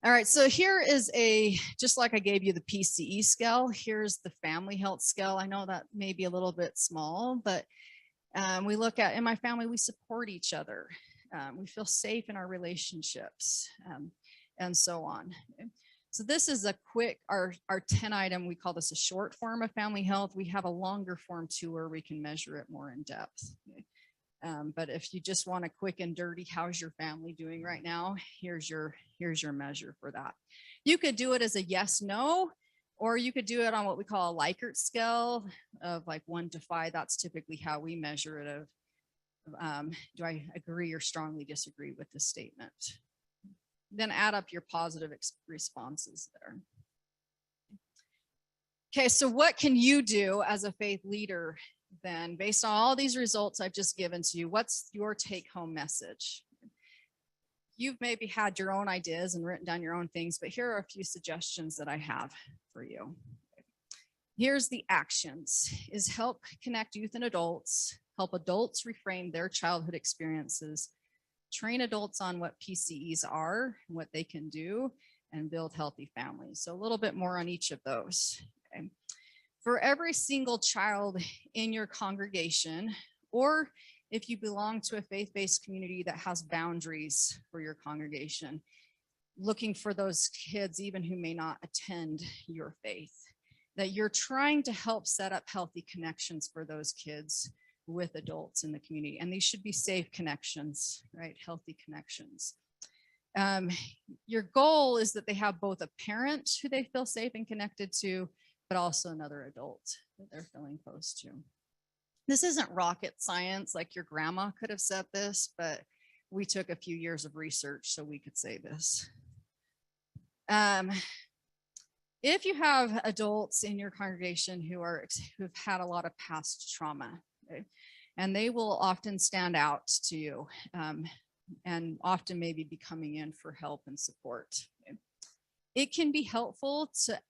All right, so here is just like I gave you the PCE scale, here's the family health scale. I know that may be a little bit small, but we look at, in my family, we support each other. We feel safe in our relationships, and so on. Okay. So this is a quick, our 10 item, we call this a short form of family health. We have a longer form too, where we can measure it more in depth. Okay. But if you just want a quick and dirty, how's your family doing right now? Here's your measure for that. You could do it as a yes, no, or you could do it on what we call a Likert scale of like 1 to 5. That's typically how we measure it of, do I agree or strongly disagree with this statement? Then add up your positive responses there. Okay, so what can you do as a faith leader then, based on all these results I've just given to you? What's your take-home message? You've maybe had your own ideas and written down your own things, but here are a few suggestions that I have for you. Here's the actions: is help connect youth and adults, help adults reframe their childhood experiences, train adults on what PCEs are and what they can do, and build healthy families. So a little bit more on each of those. Okay. For every single child in your congregation, or if you belong to a faith-based community that has boundaries for your congregation, looking for those kids even who may not attend your faith, that you're trying to help set up healthy connections for those kids with adults in the community. And these should be safe connections, right? Healthy connections. Your goal is that they have both a parent who they feel safe and connected to, but also another adult that they're feeling close to. This isn't rocket science, like your grandma could have said this, but we took a few years of research so we could say this. If you have adults in your congregation who've had a lot of past trauma, okay, and they will often stand out to you, and often maybe be coming in for help and support. Okay. It can be helpful to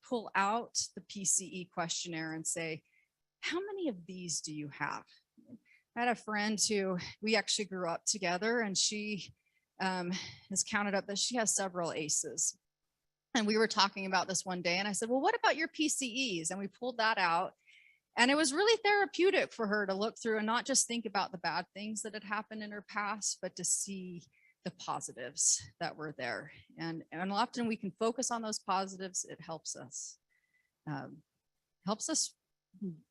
pull out the PCE questionnaire and say, how many of these do you have? I had a friend who we actually grew up together, and she has counted up that she has several ACEs. And we were talking about this one day, and I said, well, what about your PCEs? And we pulled that out. And it was really therapeutic for her to look through and not just think about the bad things that had happened in her past, but to see the positives that were there. And often we can focus on those positives. It helps us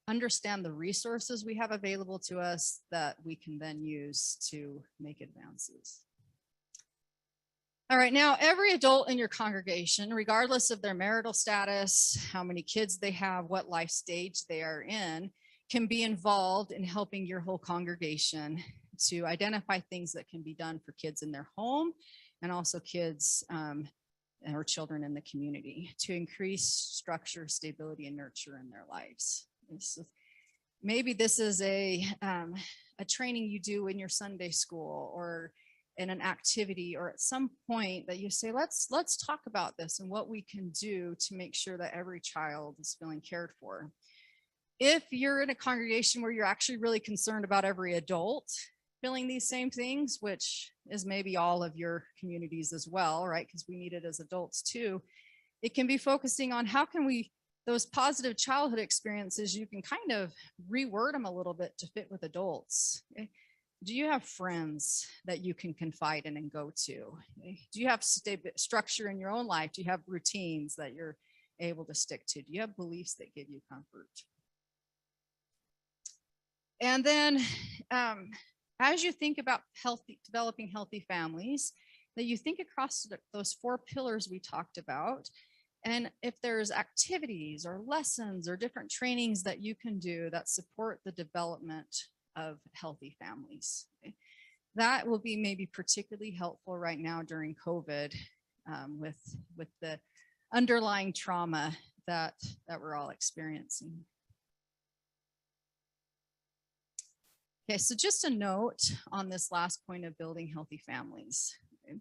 understand the resources we have available to us that we can then use to make advances. All right, now every adult in your congregation, regardless of their marital status, how many kids they have, what life stage they are in, can be involved in helping your whole congregation to identify things that can be done for kids in their home and also kids or children in the community to increase structure, stability, and nurture in their lives. Maybe this is a training you do in your Sunday school or in an activity, or at some point that you say, let's talk about this and what we can do to make sure that every child is feeling cared for. If you're in a congregation where you're actually really concerned about every adult feeling these same things, which is maybe all of your communities as well, right? Because we need it as adults too. It can be focusing on how can we, those positive childhood experiences, you can kind of reword them a little bit to fit with adults. Okay? Do you have friends that you can confide in and go to? Do you have structure in your own life? Do you have routines that you're able to stick to? Do you have beliefs that give you comfort? And then as you think about developing healthy families, that you think across those 4 pillars we talked about. And if there's activities or lessons or different trainings that you can do that support the development of healthy families, okay? That will be maybe particularly helpful right now during COVID with the underlying trauma that we're all experiencing. Okay, so just a note on this last point of building healthy families. Okay?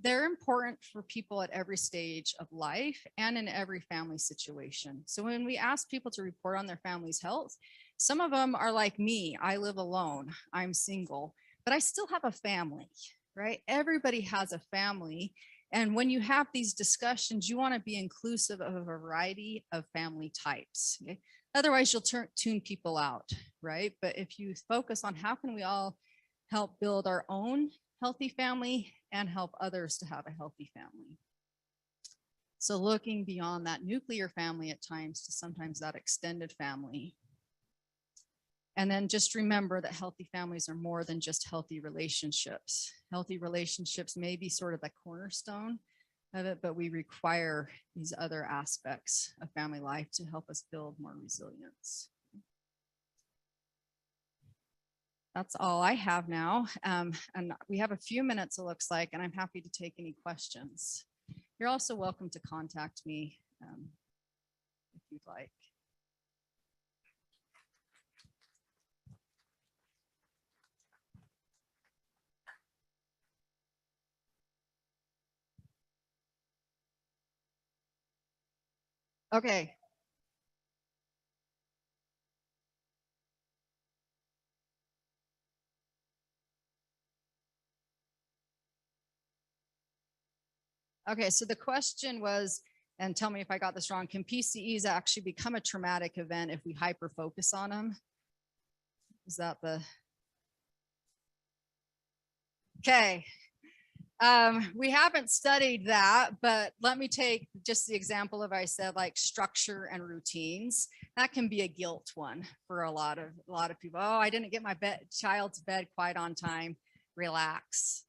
They're important for people at every stage of life and in every family situation. So when we ask people to report on their family's health, some of them are like me. I live alone, I'm single, but I still have a family, right? Everybody has a family. And when you have these discussions, you want to be inclusive of a variety of family types. Okay? Otherwise, you'll tune people out, right? But if you focus on how can we all help build our own healthy family and help others to have a healthy family. So looking beyond that nuclear family at times to sometimes that extended family. And then just remember that healthy families are more than just healthy relationships. Healthy relationships may be sort of the cornerstone of it, but we require these other aspects of family life to help us build more resilience. That's all I have now. And we have a few minutes, it looks like, and I'm happy to take any questions. You're also welcome to contact me if you'd like. Okay. Okay, so the question was, and tell me if I got this wrong, can PCEs actually become a traumatic event if we hyper focus on them? Is that the? Okay. We haven't studied that, but let me take just the example of I said like structure and routines. That can be a guilt one for a lot of people. Oh, I didn't get my child's bed quite on time. Relax,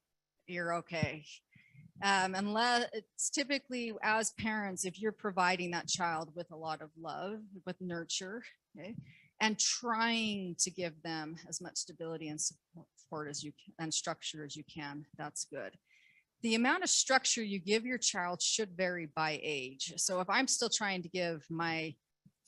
you're okay. Unless it's typically as parents, if you're providing that child with a lot of love, with nurture, okay, and trying to give them as much stability and support as you can and structure as you can, that's good. The amount of structure you give your child should vary by age. So if I'm still trying to give my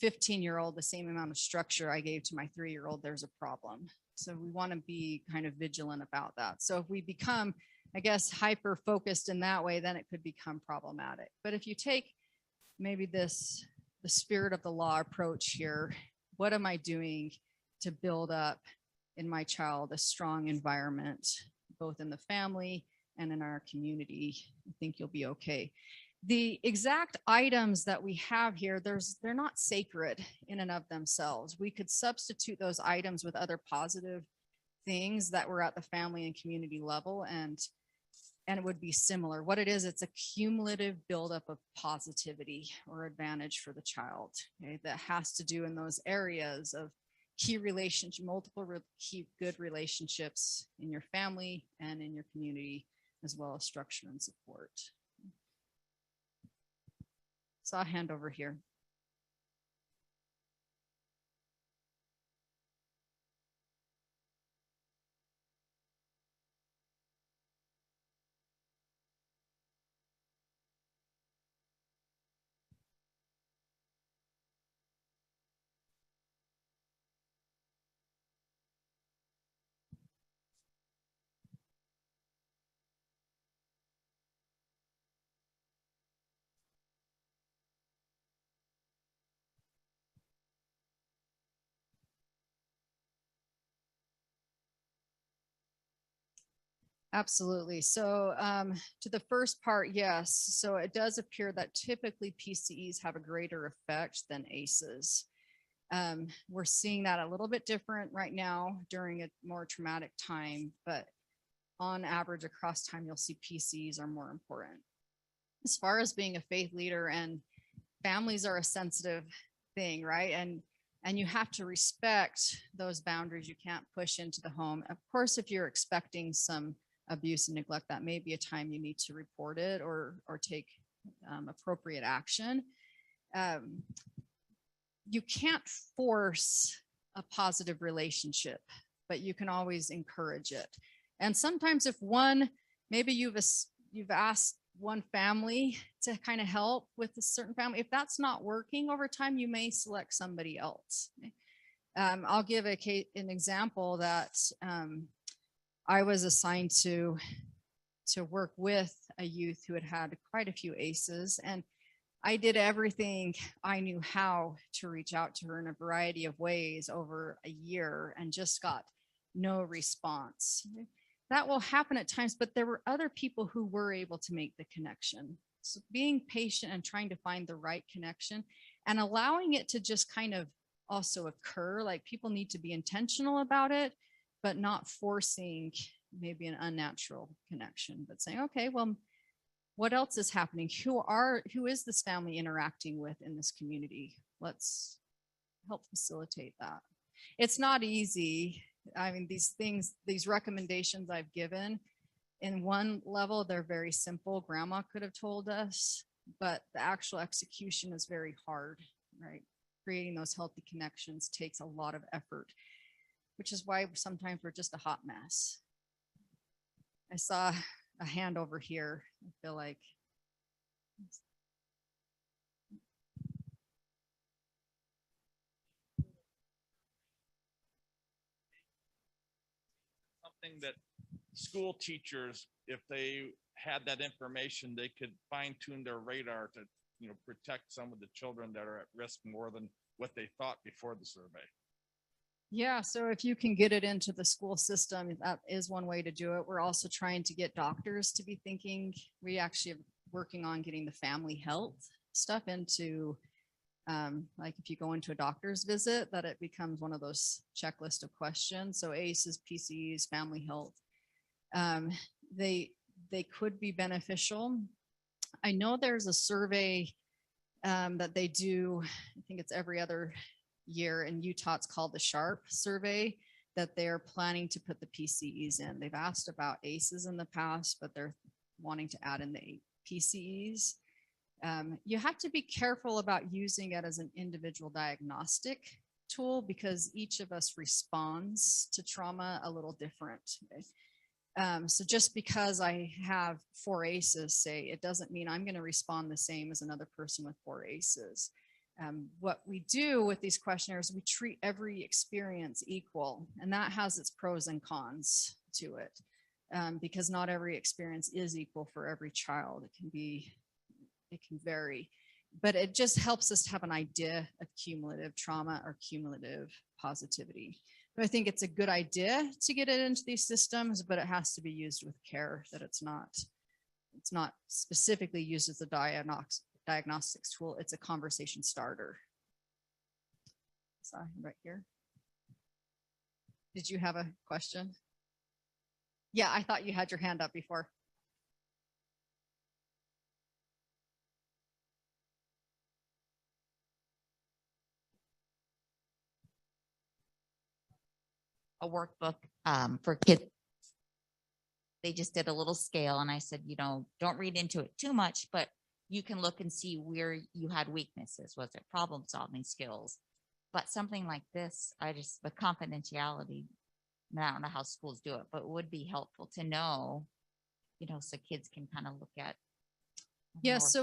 15-year-old the same amount of structure I gave to my 3-year-old, there's a problem. So we want to be kind of vigilant about that. So if we become, I guess, hyper focused in that way, then it could become problematic. But if you take maybe the spirit of the law approach here, what am I doing to build up in my child a strong environment, both in the family and in our community, I think you'll be okay. The exact items that we have here, they're not sacred in and of themselves. We could substitute those items with other positive things that were at the family and community level, and it would be similar. What it is, it's a cumulative buildup of positivity or advantage for the child, okay, that has to do in those areas of key relationship, key good relationships in your family and in your community, as well as structure and support. So I'll hand over here. Absolutely. So to the first part, yes. So it does appear that typically PCEs have a greater effect than ACEs. We're seeing that a little bit different right now during a more traumatic time, but on average across time, you'll see PCEs are more important. As far as being a faith leader, and families are a sensitive thing, right? And you have to respect those boundaries. You can't push into the home. Of course, if you're expecting some abuse and neglect, that may be a time you need to report it or take appropriate action. You can't force a positive relationship, but you can always encourage it. And sometimes if maybe you've asked one family to kind of help with a certain family, if that's not working over time, you may select somebody else. I'll give an example that I was assigned to work with a youth who had had quite a few ACEs, and I did everything I knew how to reach out to her in a variety of ways over a year and just got no response. That will happen at times, but there were other people who were able to make the connection. So being patient and trying to find the right connection and allowing it to just kind of also occur, like people need to be intentional about it, but not forcing maybe an unnatural connection, but saying, okay, well, what else is happening? Who is this family interacting with in this community? Let's help facilitate that. It's not easy. I mean, these recommendations I've given, in one level, they're very simple. Grandma could have told us, but the actual execution is very hard, right? Creating those healthy connections takes a lot of effort, which is why sometimes we're just a hot mess. I saw a hand over here. I feel like. Something that school teachers, if they had that information, they could fine tune their radar to, protect some of the children that are at risk more than what they thought before the survey. Yeah, so if you can get it into the school system, that is one way to do it. We're also trying to get doctors to be thinking. We actually are working on getting the family health stuff into, like if you go into a doctor's visit, that it becomes one of those checklist of questions. So ACEs, PCEs, family health, they could be beneficial. I know there's a survey that they do, I think it's every other year in Utah. It's called the SHARP survey that they're planning to put the PCEs in. They've asked about ACEs in the past, but they're wanting to add in the PCEs. You have to be careful about using it as an individual diagnostic tool because each of us responds to trauma a little different. Okay? So just because I have 4 ACEs, say, it doesn't mean I'm going to respond the same as another person with 4 ACEs. What we do with these questionnaires, we treat every experience equal, and that has its pros and cons to it, because not every experience is equal for every child. It can vary, but it just helps us to have an idea of cumulative trauma or cumulative positivity. I think it's a good idea to get it into these systems, but it has to be used with care, that it's not specifically used as a diagnostics tool. It's a conversation starter. Sorry, right here. Did you have a question? Yeah, I thought you had your hand up before. A workbook for kids. They just did a little scale and I said, you know, don't read into it too much, but you can look and see where you had weaknesses. Was it problem solving skills? But something like this, the confidentiality, I don't know how schools do it, but it would be helpful to know, you know, so kids can kind of look at. Yeah, so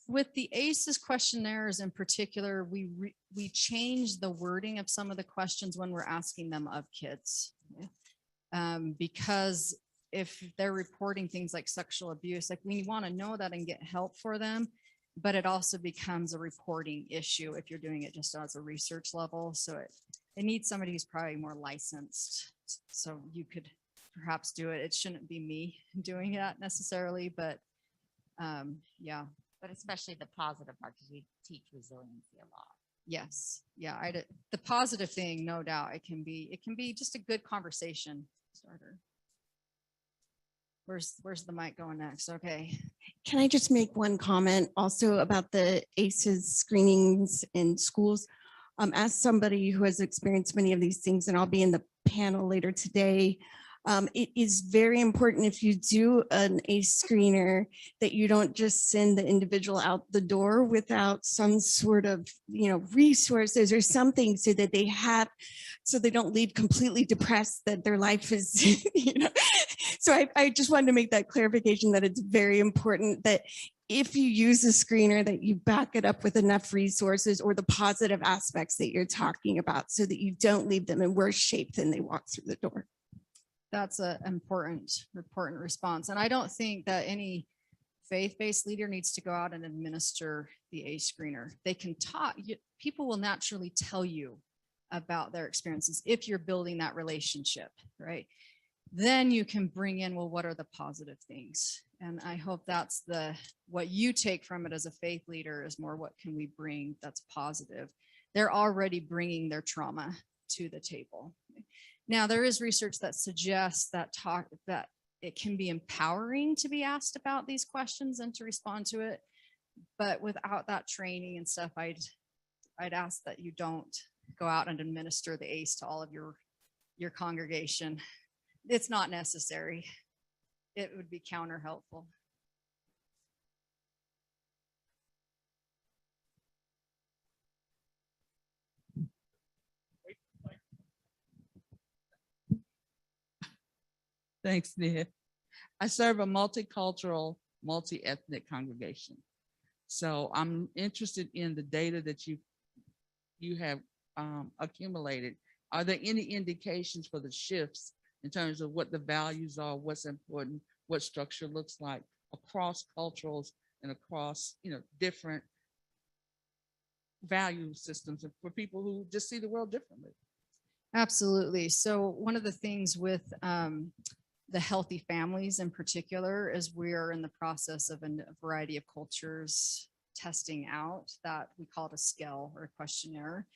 with the ACEs questionnaires in particular, we change the wording of some of the questions when we're asking them of kids. Because if they're reporting things like sexual abuse, like we want to know that and get help for them, but it also becomes a reporting issue if you're doing it just as a research level. So it needs somebody who's probably more licensed. So you could perhaps do it. It shouldn't be me doing that necessarily, but yeah. But especially the positive part, because we teach resiliency a lot. Yes. Yeah. The positive thing, no doubt, it can be just a good conversation starter. Where's the mic going next? Okay. Can I just make one comment also about the ACEs screenings in schools? As somebody who has experienced many of these things, and I'll be in the panel later today, it is very important if you do an ACE screener that you don't just send the individual out the door without some sort of, you know, resources or something so that they don't leave completely depressed that their life is, you know. So I just wanted to make that clarification that it's very important that if you use a screener that you back it up with enough resources or the positive aspects that you're talking about so that you don't leave them in worse shape than they walk through the door. That's an important response. And I don't think that any faith-based leader needs to go out and administer the ACE screener. They can talk, people will naturally tell you about their experiences if you're building that relationship, right? Then you can bring in, well, what are the positive things? And I hope that's what you take from it as a faith leader is more, what can we bring that's positive? They're already bringing their trauma to the table. Now, there is research that suggests that it can be empowering to be asked about these questions and to respond to it. But without that training and stuff, I'd ask that you don't go out and administer the ACE to all of your congregation. It's not necessary. It would be counter helpful. Thanks, Nia. I serve a multicultural, multi-ethnic congregation. So I'm interested in the data that you have accumulated. Are there any indications for the shifts in terms of what the values are, what's important, what structure looks like across cultures and across, you know, different value systems for people who just see the world differently? Absolutely. So one of the things with the healthy families in particular is we are in the process of a variety of cultures testing out that we call it a scale or a questionnaire,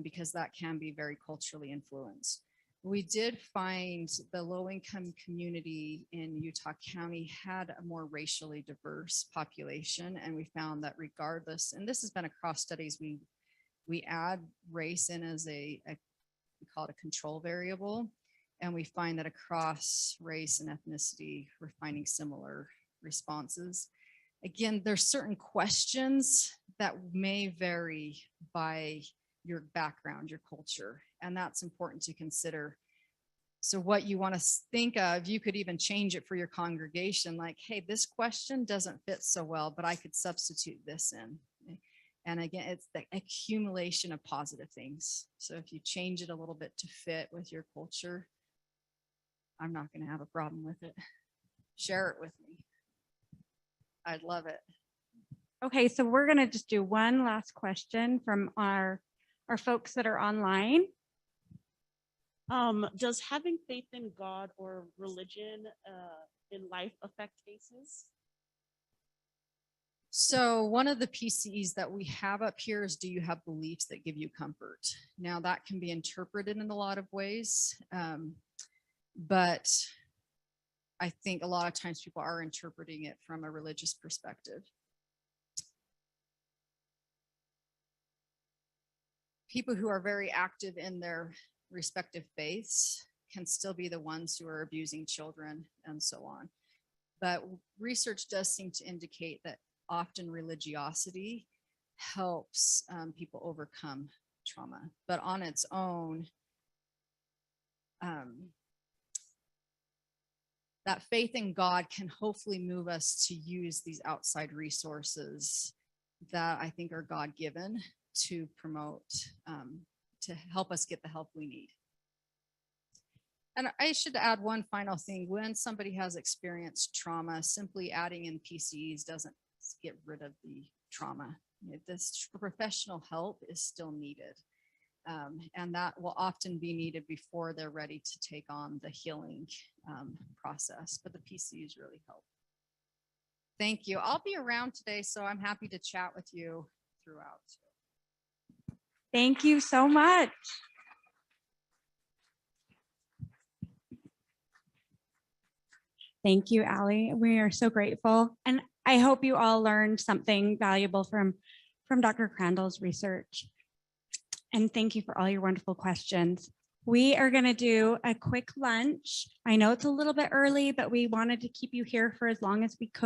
because that can be very culturally influenced. We did find the low-income community in Utah County had a more racially diverse population, and we found that regardless, and this has been across studies, we add race in as we call it a control variable, and we find that across race and ethnicity, we're finding similar responses. Again, there's certain questions that may vary by your background, your culture, and that's important to consider. So what you want to think of, you could even change it for your congregation, like, hey, this question doesn't fit so well, but I could substitute this in. And again, it's the accumulation of positive things. So if you change it a little bit to fit with your culture, I'm not going to have a problem with it. Share it with me. I'd love it. Okay, so we're going to just do one last question from our folks that are online. Does having faith in God or religion in life affect ACEs? So one of the PCEs that we have up here is, do you have beliefs that give you comfort? Now that can be interpreted in a lot of ways, but I think a lot of times people are interpreting it from a religious perspective. People who are very active in their respective faiths can still be the ones who are abusing children and so on. But research does seem to indicate that often religiosity helps people overcome trauma, but on its own, that faith in God can hopefully move us to use these outside resources that I think are God-given to promote, to help us get the help we need. And I should add one final thing. When somebody has experienced trauma, simply adding in PCEs doesn't get rid of the trauma. This professional help is still needed. And that will often be needed before they're ready to take on the healing process, but the PCEs really help. Thank you. I'll be around today, so I'm happy to chat with you throughout. Thank you so much. Thank you, Ali. We are so grateful. And I hope you all learned something valuable from Dr. Crandall's research. And thank you for all your wonderful questions. We are going to do a quick lunch. I know it's a little bit early, but we wanted to keep you here for as long as we could.